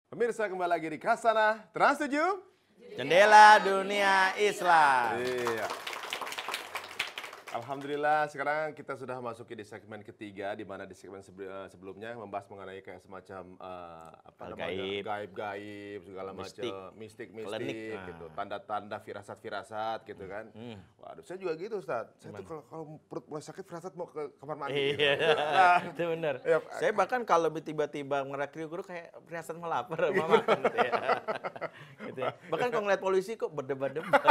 Pemirsa kembali lagi di Khazanah Trans 7. Jendela Dunia Islam. Iya. Alhamdulillah sekarang kita sudah masuki di segmen ketiga, di mana di segmen sebelumnya membahas mengenai kayak semacam Gaib. gaib-gaib segala macam, mistik-mistik gitu, tanda-tanda firasat-firasat gitu kan. Waduh, saya juga gitu Ustaz. Saya tuh kalau perut mulai sakit firasat mau ke kamar mandi. Iya, gitu. Nah, itu benar. ya, Saya bahkan kalau tiba-tiba ngerak-kriuk kayak perasaan mau lapar, mau makan gitu ya. Gitu ya. Bahkan kalau ngeliat polisi kok berdebar-debar.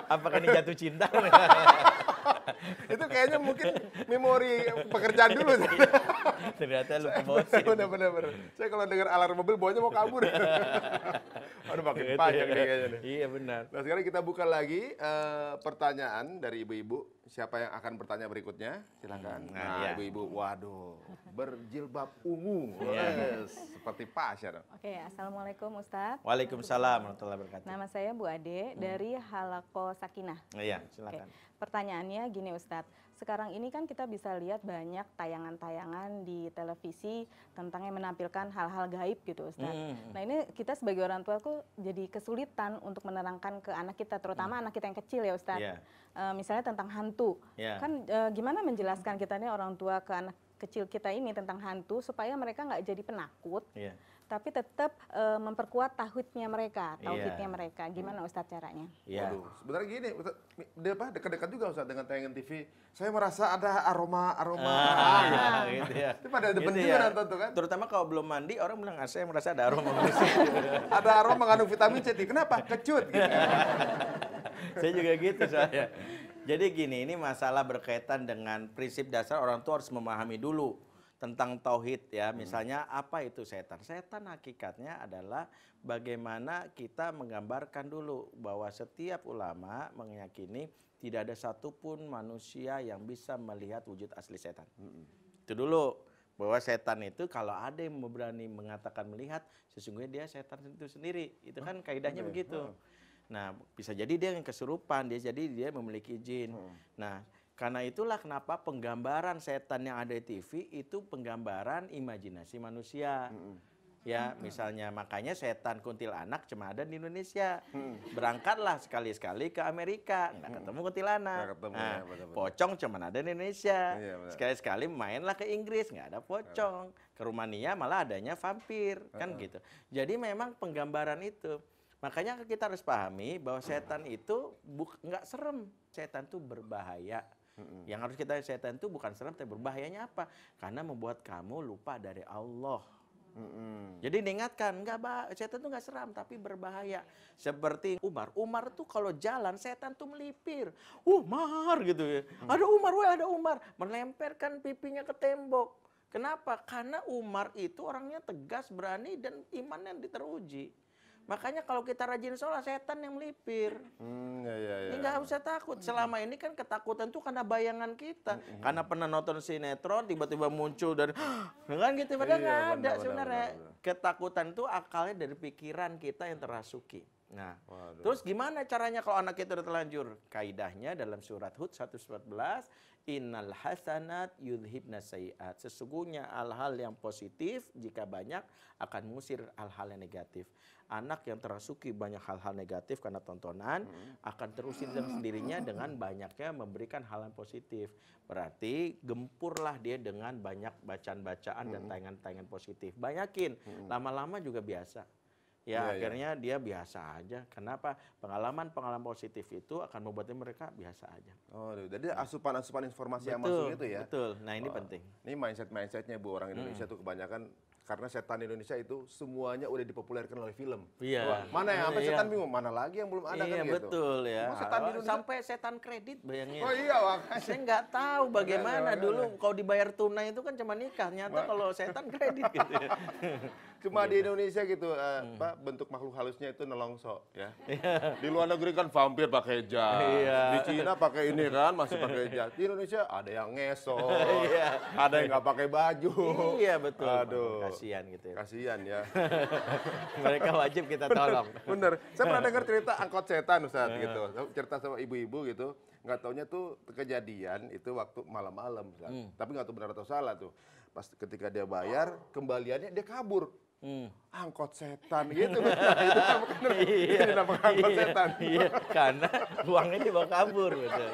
Apakah ini jatuh cinta? itu kayaknya mungkin memori pekerjaan dulu. Ternyata lupa bosin. Bener. Saya kalau dengar alarm mobil bawanya mau kabur. Aduh makin Gitu panjang ya. nih kayaknya nih. Iya benar. Nah sekarang kita buka lagi pertanyaan dari ibu-ibu. Siapa yang akan bertanya berikutnya? Silakan. Nah iya. ibu-ibu, waduh, berjilbab ungu, Iya. seperti pasar. Oke, Assalamualaikum Ustadz. Waalaikumsalam warahmatullahi wabarakatuh. Nama saya Bu Ade dari Halako Sakinah. Iya, Oke, silakan. pertanyaannya gini Ustadz. Sekarang ini kan kita bisa lihat banyak tayangan-tayangan di televisi tentang yang menampilkan hal-hal gaib gitu Ustadz. Nah ini kita sebagai orang tua tuh jadi kesulitan untuk menerangkan ke anak kita, terutama anak kita yang kecil ya Ustadz. Iya. Misalnya tentang hantu. Iya. Kan gimana menjelaskan kita nih orang tua ke anak kecil kita ini tentang hantu supaya mereka nggak jadi penakut. Iya. Tapi tetap memperkuat tauhidnya mereka, Iya. mereka. Gimana Ustadz caranya? Iya. Waduh, sebenarnya gini, Ustaz, dekat-dekat juga Ustaz dengan tayangan TV. Saya merasa ada aroma. Gitu ya. Itu pada depan Gitu juga ya. nonton tuh kan. Terutama kalau belum mandi, orang bilang, saya merasa ada aroma manusia. Ada aroma mengandung vitamin C. Kenapa? Kecut gitu. Saya juga gitu saya. Jadi gini, ini masalah berkaitan dengan prinsip dasar orang tua harus memahami dulu tentang tauhid ya. Misalnya apa itu setan? Setan hakikatnya adalah bagaimana kita menggambarkan dulu bahwa setiap ulama meyakini tidak ada satupun manusia yang bisa melihat wujud asli setan. Itu dulu. Bahwa setan itu kalau ada yang berani mengatakan melihat, sesungguhnya dia setan itu sendiri. Itu kan kaidahnya begitu. Nah, bisa jadi dia yang kesurupan, dia memiliki jin. Nah, karena itulah kenapa penggambaran setan yang ada di TV itu penggambaran imajinasi manusia. Ya, misalnya makanya setan kuntilanak cuma ada di Indonesia. Berangkatlah sekali-sekali ke Amerika, nggak ketemu kuntilanak. Nggak ketemu, Nah, ya, betul-betul. pocong cuma ada di Indonesia. Iya, benar. Sekali-sekali mainlah ke Inggris, nggak ada pocong. Ke Rumania malah adanya vampir, kan gitu. Jadi memang penggambaran itu. Makanya kita harus pahami bahwa setan itu nggak serem. Setan itu berbahaya. Yang harus kita setan itu bukan serem, tapi berbahayanya apa? Karena membuat kamu lupa dari Allah. Jadi diingatkan, setan itu nggak seram, tapi berbahaya. Seperti Umar. Umar tuh kalau jalan, setan tuh melipir. Umar gitu ya. Ada Umar, ada Umar. Melemparkan pipinya ke tembok. Kenapa? Karena Umar itu orangnya tegas, berani, dan imannya teruji. Makanya kalau kita rajin sholat, setan yang melipir. Ini nggak usah takut. Selama ini kan ketakutan tuh karena bayangan kita. Karena pernah nonton sinetron, tiba-tiba muncul dan kan gitu. Padahal nggak ada sebenarnya. Ketakutan itu akalnya dari pikiran kita yang terasuki. Nah, terus gimana caranya kalau anak kita udah terlanjur? Kaidahnya dalam surat Hud 114, innal hasanat yudhibna sayiat. Sesungguhnya hal-hal yang positif jika banyak akan mengusir hal-hal yang negatif. Anak yang terasuki banyak hal-hal negatif karena tontonan akan terusir dengan sendirinya dengan banyaknya memberikan hal yang positif. Berarti gempurlah dia dengan banyak bacaan-bacaan dan tayangan-tayangan positif. Banyakin, lama-lama juga biasa. Ya, akhirnya dia biasa aja. Kenapa? Pengalaman-pengalaman positif itu akan membuatnya mereka biasa aja. Oh, jadi asupan-asupan informasi yang masuk itu ya. Betul. Nah, ini penting. Ini mindsetnya Bu, orang Indonesia tuh kebanyakan karena setan Indonesia itu semuanya udah dipopulerkan oleh film. Iya. Wah, mana yang sampai setan bingung, mana lagi yang belum ada kan gitu. Betul ya. Setan di Indonesia Sampai setan kredit bayangin. Oh iya, makanya. Saya nggak tahu bagaimana dulu kalau dibayar tunai itu kan cuma nikah. Nyata kalau setan kredit gitu ya. Cuma di Indonesia gitu, bentuk makhluk halusnya itu nelongso ya. Di luar negeri kan vampir pakai jas. Di Cina pakai ini kan masih pakai jas. Di Indonesia ada yang ngesot, ada yang nggak pakai baju. Iya betul. Aduh. Kasihan gitu ya. Kasihan ya. Mereka wajib kita tolong. Bener. Saya pernah dengar cerita angkot setan Ustaz gitu. Cerita sama ibu-ibu gitu. Nggak taunya tuh kejadian itu waktu malam-malam Ustaz. Tapi nggak tahu benar atau salah tuh. Pas ketika dia bayar, kembaliannya dia kabur. angkot setan gitu. Nah, itu kan bener. Ini nama angkot setan. Iya, karena uangnya dibawa kabur, betul.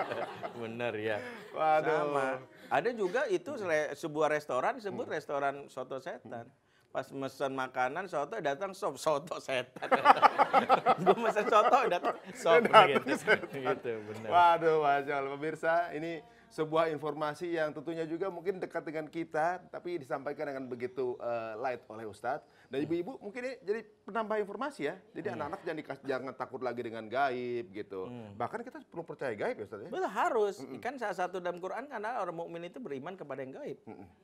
Bener ya. Waduh. Sama. Ada juga itu sebuah restoran disebut restoran soto setan. Pas mesen makanan soto datang sop soto setan. Gue mesen soto datang sop gitu. Gitu, benar. Waduh, Masya Allah. Pemirsa, ini sebuah informasi yang tentunya juga mungkin dekat dengan kita, tapi disampaikan dengan begitu light oleh Ustadz. Dan ibu-ibu mungkin ini jadi penambah informasi ya. Jadi anak-anak jangan takut lagi dengan gaib gitu. Bahkan kita perlu percaya gaib ya Ustadz ya. Betul, harus. Kan salah satu dalam Quran karena orang mukmin itu beriman kepada yang gaib.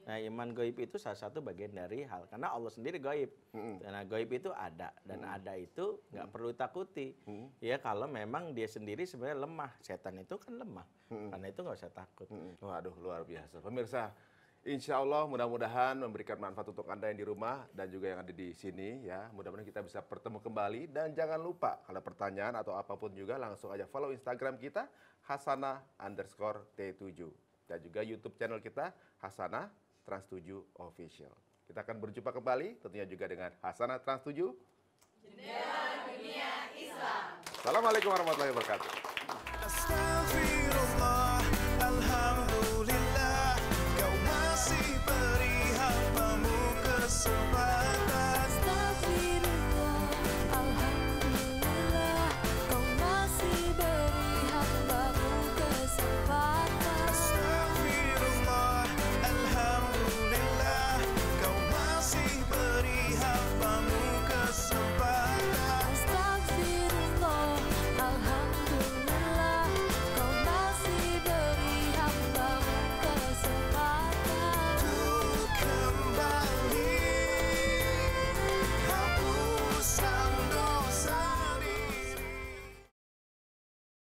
Nah, iman gaib itu salah satu bagian dari hal. Karena Allah sendiri gaib. Nah, gaib itu ada. Dan ada itu nggak perlu takuti. Ya, kalau memang dia sendiri sebenarnya lemah. Setan itu kan lemah. Karena itu nggak usah takut. Waduh, luar biasa. Pemirsa, insya Allah mudah-mudahan memberikan manfaat untuk Anda yang di rumah dan juga yang ada di sini ya. Mudah-mudahan kita bisa bertemu kembali dan jangan lupa kalau pertanyaan atau apapun juga langsung aja follow Instagram kita Hasanah_T7 dan juga YouTube channel kita Hasanah Trans 7 Official. Kita akan berjumpa kembali tentunya juga dengan Hasanah Trans 7. Jendela Dunia Islam. Assalamualaikum warahmatullahi wabarakatuh.